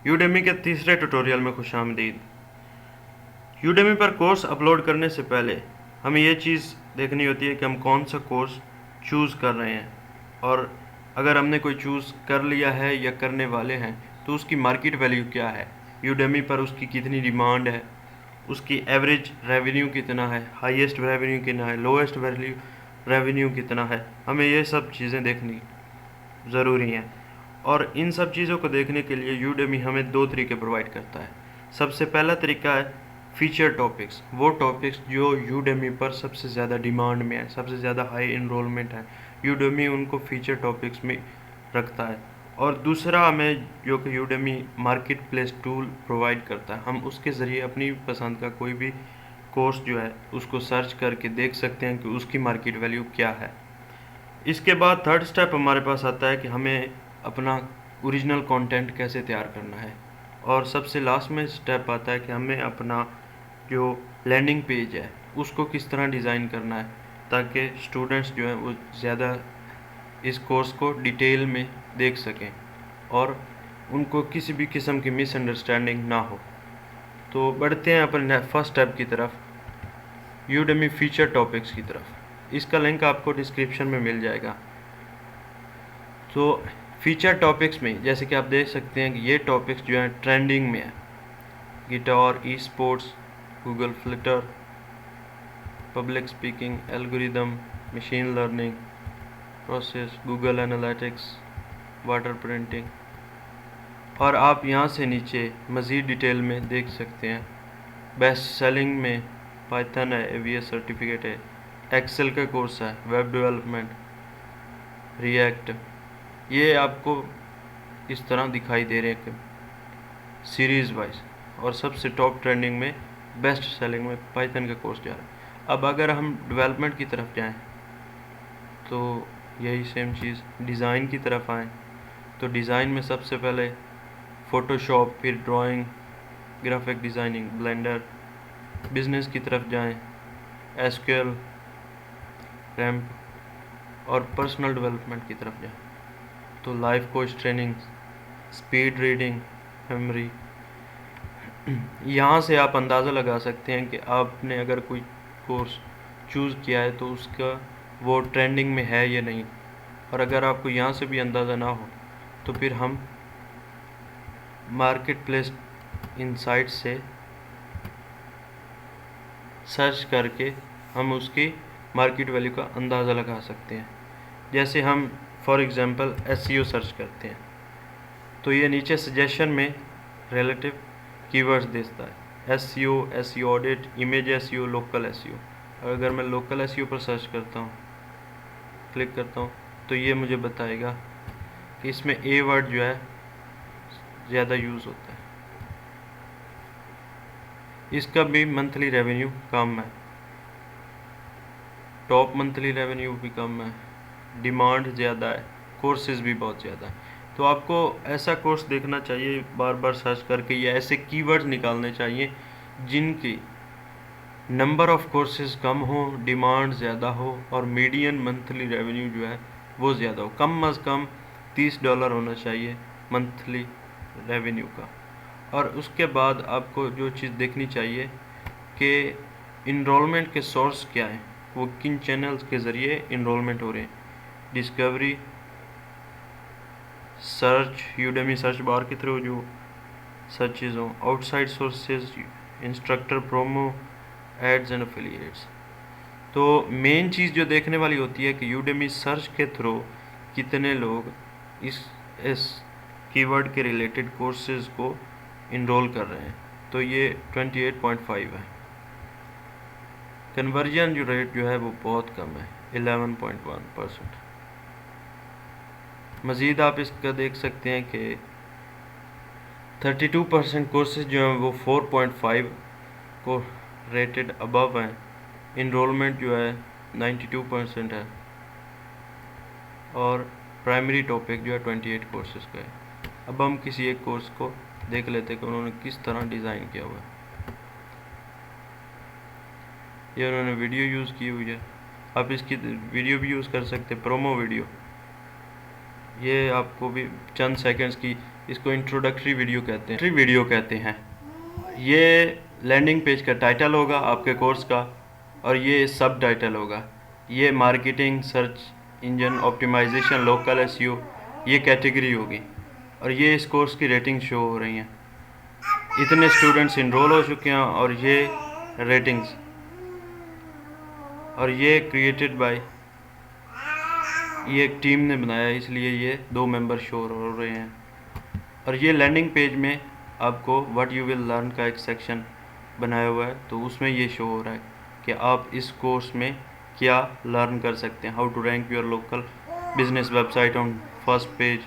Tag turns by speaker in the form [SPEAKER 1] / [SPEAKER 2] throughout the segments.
[SPEAKER 1] Udemy के तीसरे tutorial में खुशामदीद। यूडेमी पर कोर्स अपलोड करने से पहले हमें ये चीज़ देखनी होती है कि हम कौन सा कोर्स चूज़ कर रहे हैं, और अगर हमने कोई चूज़ कर लिया है या करने वाले हैं तो उसकी मार्केट वैल्यू क्या है, यूडेमी पर उसकी कितनी डिमांड है, उसकी एवरेज रेवेन्यू कितना है, हाईएस्ट रेवेन्यू कितना है, लोएस्ट रेवेन्यू कितना है। हमें ये सब चीज़ें देखनी ज़रूरी हैं, और इन सब चीज़ों को देखने के लिए यूडेमी हमें दो तरीके प्रोवाइड करता है। सबसे पहला तरीका है फीचर टॉपिक्स, वो टॉपिक्स जो यूडेमी पर सबसे ज़्यादा डिमांड में है, सबसे ज़्यादा हाई इनरोलमेंट है, यूडेमी उनको फीचर टॉपिक्स में रखता है। और दूसरा हमें जो कि Udemy market place tool provide करता है, हम उसके ज़रिए अपनी पसंद का कोई भी कोर्स जो है उसको सर्च करके देख सकते हैं कि उसकी मार्केट वैल्यू क्या है। इसके बाद थर्ड स्टेप हमारे पास आता है कि हमें अपना ओरिजिनल कंटेंट कैसे तैयार करना है, और सबसे लास्ट में स्टेप आता है कि हमें अपना जो लैंडिंग पेज है उसको किस तरह डिज़ाइन करना है ताकि स्टूडेंट्स जो हैं वो ज़्यादा इस कोर्स को डिटेल में देख सकें और उनको किसी भी किस्म की मिसअंडरस्टैंडिंग ना हो। तो बढ़ते हैं अपने फर्स्ट स्टेप की तरफ, यूडेमी फीचर टॉपिक्स की तरफ। इसका लिंक आपको डिस्क्रिप्शन में मिल जाएगा। तो फीचर टॉपिक्स में जैसे कि आप देख सकते हैं कि ये टॉपिक्स जो हैं ट्रेंडिंग में है, guitar, e sports, Google flutter, public speaking, algorithm, machine learning process, Google analytics, water printing. और आप यहाँ से नीचे मज़ीद डिटेल में देख सकते हैं। बेस्ट सेलिंग में पाइथन है, एवीएस सर्टिफिकेट है, एक्सेल का कोर्स है, वेब डेवलपमेंट, रिएक्ट। ये आपको इस तरह दिखाई दे रहे हैं कि सीरीज़ वाइज, और सबसे टॉप ट्रेंडिंग में बेस्ट सेलिंग में पाइथन का कोर्स जा रहा है। अब अगर हम डेवलपमेंट की तरफ जाएं तो यही सेम चीज़, डिज़ाइन की तरफ आएँ तो डिज़ाइन में सबसे पहले फ़ोटोशॉप, फिर drawing, graphic designing, blender. Business की तरफ जाएं, एसक्यूएल, रैम्प। और पर्सनल डेवलपमेंट की तरफ जाएं तो life coach training, speed reading, memory. यहाँ से आप अंदाज़ा लगा सकते हैं कि आपने अगर कोई कोर्स चूज़ किया है तो उसका वो ट्रेंडिंग में है या नहीं। और अगर आपको यहाँ से भी अंदाज़ा ना हो तो फिर हम मार्केट प्लेस इनसाइट से सर्च करके हम उसकी मार्केट वैल्यू का अंदाज़ा लगा सकते हैं। जैसे हम फॉर एग्ज़ाम्पल एसईओ सर्च करते हैं तो ये नीचे सजेशन में रिलेटिव कीवर्ड्स देता है, SEO, SEO audit, image SEO, local SEO. और अगर मैं लोकल एसईओ पर सर्च करता हूँ, क्लिक करता हूँ, तो ये मुझे बताएगा कि इसमें ए वर्ड जो है ज़्यादा यूज़ होता है। इसका भी मंथली रेवेन्यू कम है, टॉप मंथली रेवेन्यू भी कम है, डिमांड ज़्यादा है, कोर्सेज़ भी बहुत ज़्यादा है। तो आपको ऐसा कोर्स देखना चाहिए बार बार सर्च करके, या ऐसे कीवर्ड्स निकालने चाहिए जिनकी नंबर ऑफ़ कोर्सेज़ कम हो, डिमांड ज़्यादा हो, और मीडियन मंथली रेवेन्यू जो है वो ज़्यादा हो। कम अज़ कम $30 होना चाहिए मंथली रेवेन्यू का। और उसके बाद आपको जो चीज़ देखनी चाहिए कि इनरोलमेंट के सोर्स क्या हैं, वो किन चैनल्स के ज़रिए इनरोलमेंट हो रहे हैं। Discovery, search, Udemy search bar के थ्रू जो सर्चेज हों, outside sources, instructor promo, ads and affiliates. तो मेन चीज़ जो देखने वाली होती है कि यूडेमी सर्च के थ्रू कितने लोग इस कीवर्ड के रिलेटेड कोर्सेज को इनरोल कर रहे हैं। तो ये 28.5 है। कन्वर्जन जो रेट जो है वो बहुत कम है, 11.1%। मज़ीद आप इसका देख सकते हैं कि 32% कोर्सेज जो हैं वो 4.5 को रेटेड अबव हैं। इनरोलमेंट जो है 92% है, और प्राइमरी टॉपिक जो है 28 कोर्सेज का है। अब हम किसी एक कोर्स को देख लेते हैं कि उन्होंने किस तरह डिज़ाइन किया हुआ है। ये उन्होंने वीडियो यूज़ की हुई है, आप इसकी वीडियो भी यूज़ कर सकते हैं, प्रोमो वीडियो। ये आपको भी चंद सेकंड्स की इसको इंट्रोडक्टरी वीडियो कहते हैं। ये लैंडिंग पेज का टाइटल होगा आपके कोर्स का, और ये सब टाइटल होगा। ये marketing, search engine optimisation, local SEO, ये कैटेगरी होगी। और ये इस कोर्स की रेटिंग शो हो रही हैं। इतने स्टूडेंट्स इनरोल हो चुके हैं और ये रेटिंग्स, और ये क्रिएटेड बाय, ये एक टीम ने बनाया, इसलिए ये 2 मेंबर शो हो रहे हैं। और ये लैंडिंग पेज में आपको व्हाट यू विल लर्न का एक सेक्शन बनाया हुआ है, तो उसमें ये शो हो रहा है कि आप इस कोर्स में क्या लर्न कर सकते हैं। How to rank your local business website on first page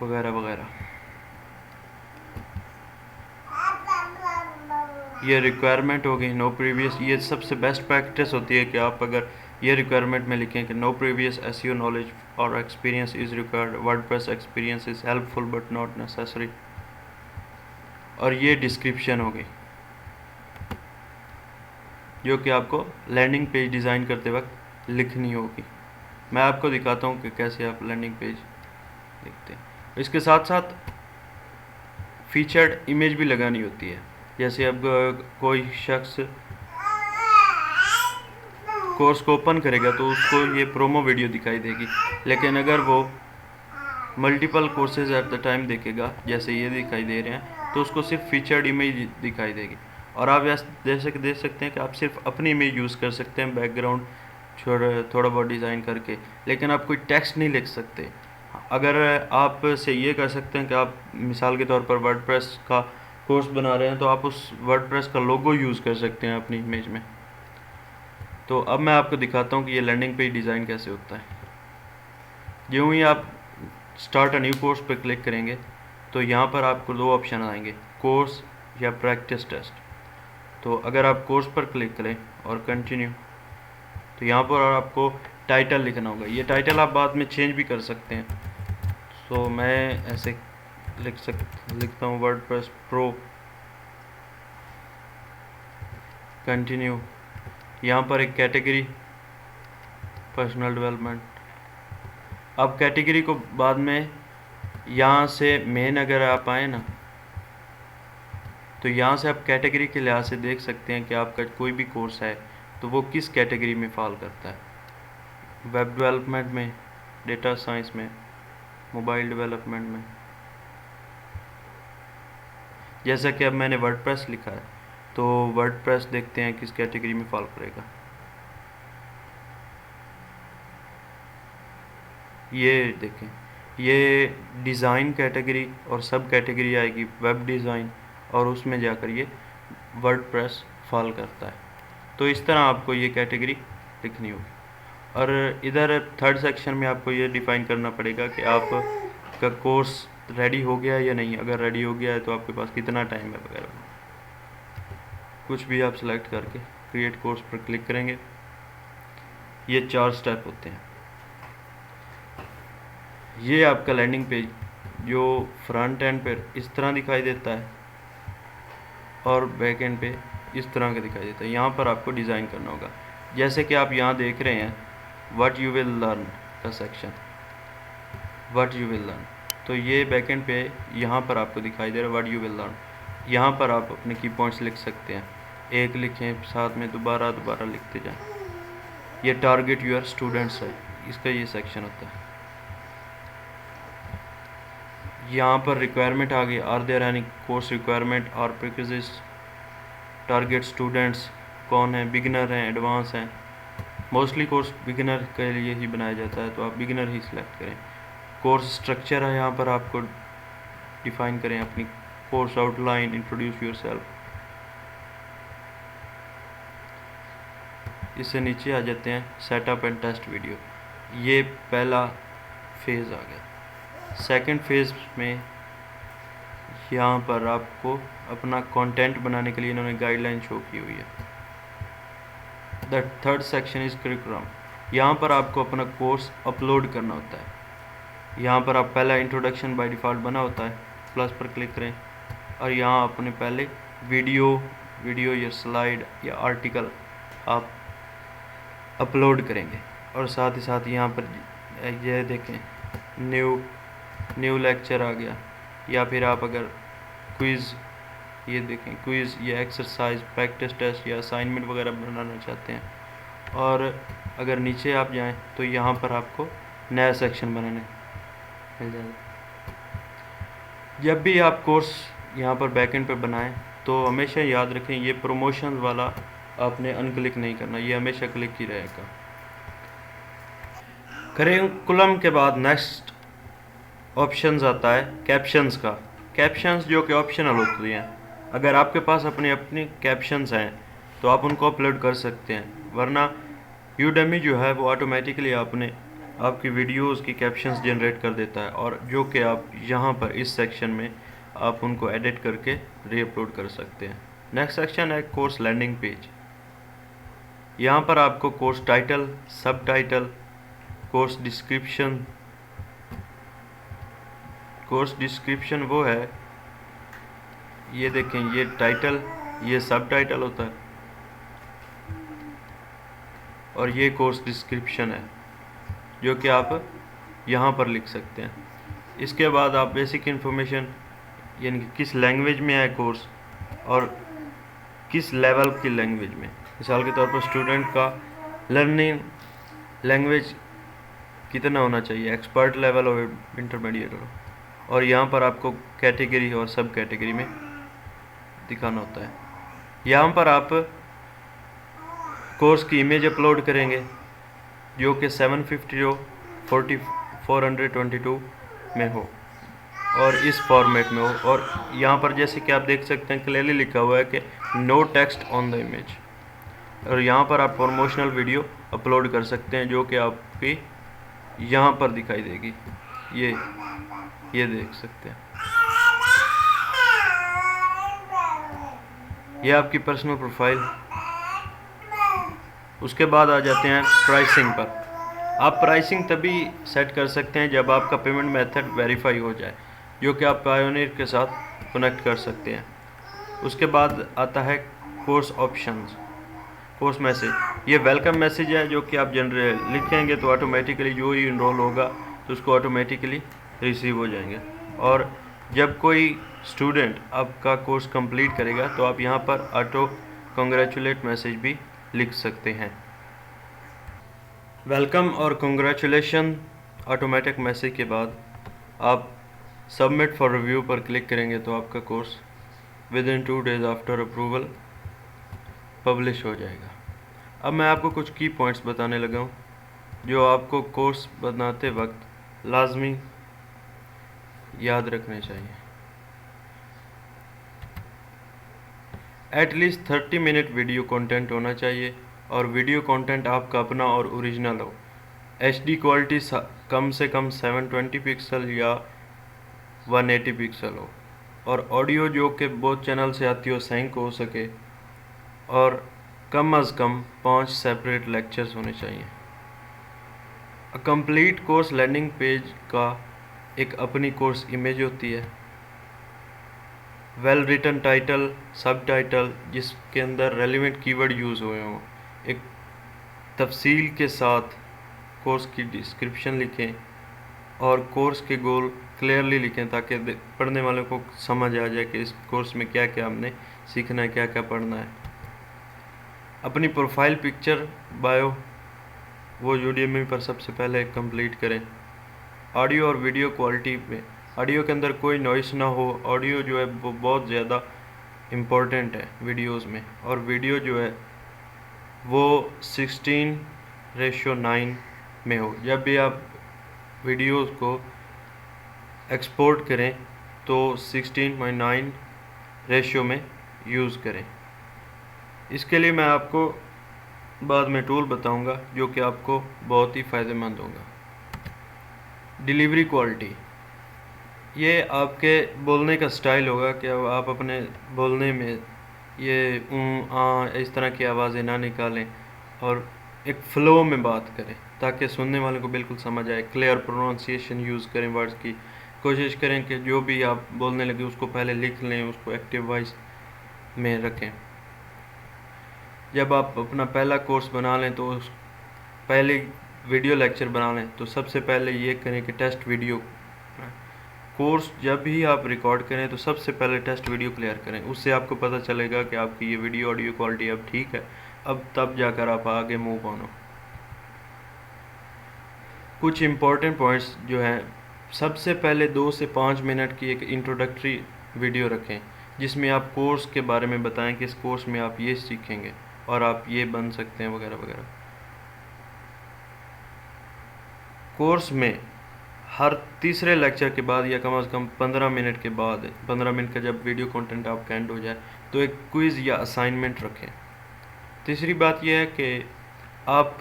[SPEAKER 1] वगैरह वगैरह। ये रिक्वायरमेंट होगी नो प्रीवियस, ये सबसे बेस्ट प्रैक्टिस होती है कि आप अगर ये रिक्वायरमेंट में लिखें कि नो प्रीवियस एसईओ नॉलेज और experience is required, WordPress experience is helpful but not necessary. और ये डिस्क्रिप्शन होगी जो कि आपको लैंडिंग पेज डिज़ाइन करते वक्त लिखनी होगी। मैं आपको दिखाता हूँ कि कैसे आप लैंडिंग पेज लिखते हैं। इसके साथ साथ फीचर्ड इमेज भी लगानी होती है। जैसे अब कोई शख्स कोर्स को ओपन करेगा तो उसको ये प्रोमो वीडियो दिखाई देगी, लेकिन अगर वो multiple courses at the time देखेगा, जैसे ये दिखाई दे रहे हैं, तो उसको सिर्फ फीचर्ड इमेज दिखाई देगी। और आप जैसे कि देख सकते हैं कि आप सिर्फ अपनी इमेज यूज़ कर सकते हैं बैकग्राउंड थोड़ा बहुत डिज़ाइन करके, लेकिन आप कोई टेक्स्ट नहीं लिख सकते। अगर आप से ये कर सकते हैं कि आप मिसाल के तौर पर वर्डप्रेस का कोर्स बना रहे हैं, तो आप उस वर्डप्रेस का लोगो यूज़ कर सकते हैं अपनी इमेज में। तो अब मैं आपको दिखाता हूँ कि ये लैंडिंग पेज डिज़ाइन कैसे होता है। यूँ ही आप स्टार्ट अ न्यू कोर्स पर क्लिक करेंगे तो यहाँ पर आपको 2 ऑप्शन आएंगे, कोर्स या प्रैक्टिस टेस्ट। तो अगर आप कोर्स पर क्लिक करें और कंटिन्यू, तो यहाँ पर आपको टाइटल लिखना होगा। ये टाइटल आप बाद में चेंज भी कर सकते हैं। तो मैं ऐसे लिखता हूँ वर्डप्रेस प्रो, कंटिन्यू। यहाँ पर एक कैटेगरी पर्सनल डेवलपमेंट। अब कैटेगरी को बाद में यहाँ से मेन अगर आप आए ना, तो यहाँ से आप कैटेगरी के लिहाज से देख सकते हैं कि आपका कोई भी कोर्स है तो वो किस कैटेगरी में फॉल करता है। वेब डेवलपमेंट में, डेटा साइंस में, मोबाइल डेवलपमेंट में। जैसा कि अब मैंने वर्डप्रेस लिखा है, तो वर्डप्रेस देखते हैं किस कैटेगरी में फॉल करेगा। ये देखें, ये डिज़ाइन कैटेगरी और सब कैटेगरी आएगी वेब डिज़ाइन, और उसमें जाकर ये वर्डप्रेस फॉल करता है। तो इस तरह आपको ये कैटेगरी लिखनी होगी। और इधर थर्ड सेक्शन में आपको ये डिफ़ाइन करना पड़ेगा कि आपका कोर्स रेडी हो गया है या नहीं। अगर रेडी हो गया है तो आपके पास कितना टाइम है वगैरह, कुछ भी आप सेलेक्ट करके क्रिएट कोर्स पर क्लिक करेंगे। ये 4 स्टेप होते हैं। ये आपका लैंडिंग पेज जो फ्रंट एंड पर इस तरह दिखाई देता है और बैक एंड पे इस तरह का दिखाई देता है। यहाँ पर आपको डिज़ाइन करना होगा। जैसे कि आप यहाँ देख रहे हैं व्हाट यू विल लर्न का section, what you will learn, तो ये बैक एंड पे यहाँ पर आपको दिखाई दे रहा है व्हाट यू विल लर्न। यहाँ पर आप अपने की पॉइंट्स लिख सकते हैं, एक लिखें, साथ में दोबारा लिखते जाएं। ये टारगेट यूर स्टूडेंट्स है, इसका ये सेक्शन होता है। यहाँ पर रिक्वायरमेंट आ गई, are there any course requirement और प्रीरेक्विजिट्स, टारगेट स्टूडेंट्स कौन है, बिगिनर हैं, एडवांस हैं। मोस्टली कोर्स बिगिनर के लिए ही बनाया जाता है, तो आप बिगिनर ही सिलेक्ट करें। कोर्स स्ट्रक्चर है, यहाँ पर आपको डिफाइन करें अपनी कोर्स आउटलाइन, इंट्रोड्यूस योरसेल्फ। इससे नीचे आ जाते हैं सेटअप एंड टेस्ट वीडियो। ये पहला फेज़ आ गया। सेकंड फेज़ में यहाँ पर आपको अपना कंटेंट बनाने के लिए इन्होंने गाइडलाइन शो की हुई है। The third section is curriculum. यहाँ पर आपको अपना कोर्स अपलोड करना होता है। यहाँ पर आप पहला इंट्रोडक्शन बाय डिफ़ॉल्ट बना होता है, प्लस पर क्लिक करें और यहाँ अपने पहले वीडियो या स्लाइड या आर्टिकल आप अपलोड करेंगे। और साथ ही साथ यहाँ पर ये देखें न्यू न्यू लेक्चर आ गया, या फिर आप अगर क्विज़, ये देखें क्विज़ या एक्सरसाइज, प्रैक्टिस टेस्ट या असाइनमेंट वगैरह बनाना चाहते हैं। और अगर नीचे आप जाएं तो यहाँ पर आपको नया सेक्शन बनाने मिल जाएगा। जब भी आप कोर्स यहाँ पर बैकएंड पर बनाएं तो हमेशा याद रखें ये प्रमोशन वाला आपने अनक्लिक नहीं करना, ये हमेशा क्लिक ही रहेगा। करिकुलम के बाद नेक्स्ट ऑप्शंस आता है कैप्शंस का। कैप्शंस जो कि ऑप्शनल होती हैं, अगर आपके पास अपनी कैप्शंस हैं तो आप उनको अपलोड कर सकते हैं, वरना यूडेमी जो है वो ऑटोमेटिकली आपकी वीडियोस की कैप्शंस जनरेट कर देता है, और जो कि आप यहाँ पर इस सेक्शन में आप उनको एडिट करके रीअपलोड कर सकते हैं। नेक्स्ट सेक्शन है कोर्स लैंडिंग पेज। यहाँ पर आपको कोर्स टाइटल, सब टाइटल, कोर्स डिस्क्रिप्शन वो है, ये देखें, ये टाइटल, ये सब टाइटल होता है और ये कोर्स डिस्क्रिप्शन है जो कि आप यहाँ पर लिख सकते हैं। इसके बाद आप बेसिक इन्फॉर्मेशन, यानी कि किस लैंग्वेज में है कोर्स और किस लेवल की लैंग्वेज में। मिसाल के तौर पर स्टूडेंट का लर्निंग लैंग्वेज कितना होना चाहिए, एक्सपर्ट लेवल और इंटरमीडिएट हो, और यहाँ पर आपको कैटेगरी और सब कैटेगरी में दिखाना होता है। यहाँ पर आप कोर्स की इमेज अपलोड करेंगे जो कि 750 हो, 422 में हो और इस फॉर्मेट में हो। और यहाँ पर जैसे कि आप देख सकते हैं क्लियरली लिखा हुआ है कि no text on the image, और यहाँ पर आप प्रमोशनल वीडियो अपलोड कर सकते हैं जो कि आपकी यहाँ पर दिखाई देगी, ये देख सकते हैं। ये आपकी पर्सनल प्रोफाइल। उसके बाद आ जाते हैं प्राइसिंग पर। आप प्राइसिंग तभी सेट कर सकते हैं जब आपका पेमेंट मेथड वेरीफाई हो जाए, जो कि आप पायोनियर के साथ कनेक्ट कर सकते हैं। उसके बाद आता है कोर्स ऑप्शंस, कोर्स मैसेज। ये वेलकम मैसेज है जो कि आप जनरल लिखेंगे तो ऑटोमेटिकली जो ही इनरोल होगा तो उसको ऑटोमेटिकली रिसीव हो जाएंगे। और जब कोई स्टूडेंट आपका कोर्स कंप्लीट करेगा तो आप यहाँ पर ऑटो कंग्रेचुलेट मैसेज भी लिख सकते हैं। वेलकम और कंग्रेचुलेशन ऑटोमेटिक मैसेज के बाद आप सबमिट फॉर रिव्यू पर क्लिक करेंगे तो आपका course with in 2 days after approval publish हो जाएगा। अब मैं आपको कुछ की पॉइंट्स बताने लगा हूँ जो आपको कोर्स बनाते वक्त लाजमी याद रखने चाहिए। एटलीस्ट 30 मिनट वीडियो कंटेंट होना चाहिए और वीडियो कंटेंट आपका अपना और ओरिजिनल हो। HD क्वालिटी कम से कम 720 पिक्सल या 180 पिक्सल हो, और ऑडियो जो कि बहुत चैनल से आती हो सिंक हो सके, और कम अज़ कम 5 सेपरेट लेक्चर्स होने चाहिए। कंप्लीट कोर्स लैंडिंग पेज का एक अपनी कोर्स इमेज होती है, वेल रिटन टाइटल, सब टाइटल जिसके अंदर रेलिवेंट कीवर्ड यूज़ हुए हों, एक तफसील के साथ कोर्स की डिस्क्रिप्शन लिखें और कोर्स के गोल क्लियरली लिखें ताकि पढ़ने वालों को समझ आ जाए कि इस कोर्स में क्या क्या हमने सीखना है, क्या क्या पढ़ना है। अपनी प्रोफाइल पिक्चर, बायो वो यूडेमी पर सबसे पहले कंप्लीट करें। ऑडियो और वीडियो क्वालिटी में ऑडियो के अंदर कोई नॉइस ना हो, ऑडियो जो है वो बहुत ज़्यादा इम्पोर्टेंट है वीडियोस में, और वीडियो जो है वो 16:9 में हो। जब भी आप वीडियोस को एक्सपोर्ट करें तो 16:9 रेशियो में यूज़ करें। इसके लिए मैं आपको बाद में टूल बताऊंगा जो कि आपको बहुत ही फ़ायदेमंद होगा। डिलीवरी क्वालिटी, ये आपके बोलने का स्टाइल होगा कि आप अपने बोलने में ये इस तरह की आवाज़ें ना निकालें और एक फ़्लो में बात करें ताकि सुनने वाले को बिल्कुल समझ आए। क्लियर प्रोनाउंसिएशन यूज़ करें वर्ड्स की। कोशिश करें कि जो भी आप बोलने लगे उसको पहले लिख लें, उसको एक्टिव वॉइस में रखें। जब आप अपना पहला कोर्स बना लें तो पहले वीडियो लेक्चर बना लें तो सबसे पहले ये करें कि टेस्ट वीडियो कोर्स जब भी आप रिकॉर्ड करें तो सबसे पहले टेस्ट वीडियो क्लियर करें, उससे आपको पता चलेगा कि आपकी ये वीडियो ऑडियो क्वालिटी अब ठीक है, अब तब जाकर आप आगे मूव ऑन हो। कुछ इम्पोर्टेंट पॉइंट्स जो हैं, सबसे पहले 2 से 5 मिनट की एक इंट्रोडक्टरी वीडियो रखें जिसमें आप कोर्स के बारे में बताएं कि इस कोर्स में आप ये सीखेंगे और आप ये बन सकते हैं वगैरह वगैरह। कोर्स में हर तीसरे लेक्चर के बाद या कम से कम 15 मिनट के बाद, 15 मिनट का जब वीडियो कंटेंट आपका एंड हो जाए तो एक क्विज़ या असाइनमेंट रखें। तीसरी बात यह है कि आप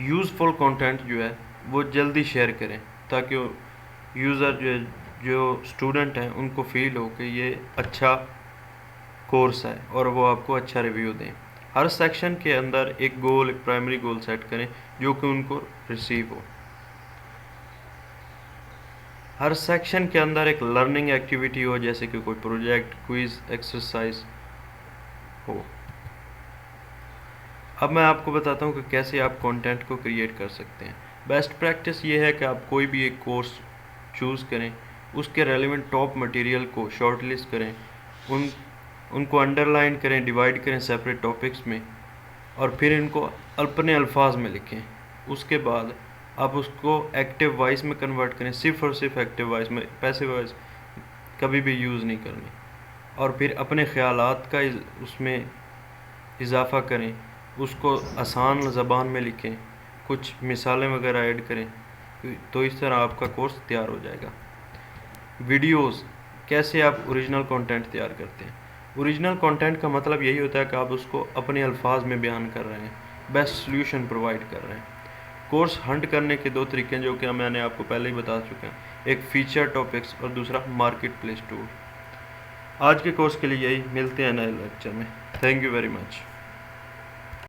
[SPEAKER 1] यूज़फुल कंटेंट जो है वो जल्दी शेयर करें ताकि यूज़र जो स्टूडेंट हैं उनको फील हो कि ये अच्छा कोर्स है और वो आपको अच्छा रिव्यू दें। हर सेक्शन के अंदर एक गोल, एक प्राइमरी गोल सेट करें जो कि उनको रिसीव हो। हर सेक्शन के अंदर एक लर्निंग एक्टिविटी हो, जैसे कि कोई प्रोजेक्ट, क्विज़, एक्सरसाइज हो। अब मैं आपको बताता हूँ कि कैसे आप कंटेंट को क्रिएट कर सकते हैं। बेस्ट प्रैक्टिस ये है कि आप कोई भी एक कोर्स चूज़ करें, उसके रेलेवेंट टॉप मटेरियल को शॉर्टलिस्ट करें, उनको अंडरलाइन करें, डिवाइड करें सेपरेट टॉपिक्स में और फिर इनको अपने अल्फाज में लिखें। उसके बाद आप उसको एक्टिव वॉइस में कन्वर्ट करें, सिर्फ़ और सिर्फ एक्टिव वॉइस में, पैसिव वॉइस कभी भी यूज़ नहीं करनी। और फिर अपने ख़यालात का उसमें इजाफ़ा करें, उसको आसान ज़बान में लिखें, कुछ मिसालें वगैरह ऐड करें, तो इस तरह आपका कोर्स तैयार हो जाएगा। वीडियोस, कैसे आप ओरिजिनल कंटेंट तैयार करते हैं। ओरिजिनल कंटेंट का मतलब यही होता है कि आप उसको अपने अल्फाज में बयान कर रहे हैं, बेस्ट सॉल्यूशन प्रोवाइड कर रहे हैं। कोर्स हंट करने के 2 तरीके हैं जो कि मैंने आपको पहले ही बता चुके हैं, एक फीचर टॉपिक्स और दूसरा मार्केट प्लेस टूल। आज के कोर्स के लिए यही, मिलते हैं नए लेक्चर में। Thank you very much.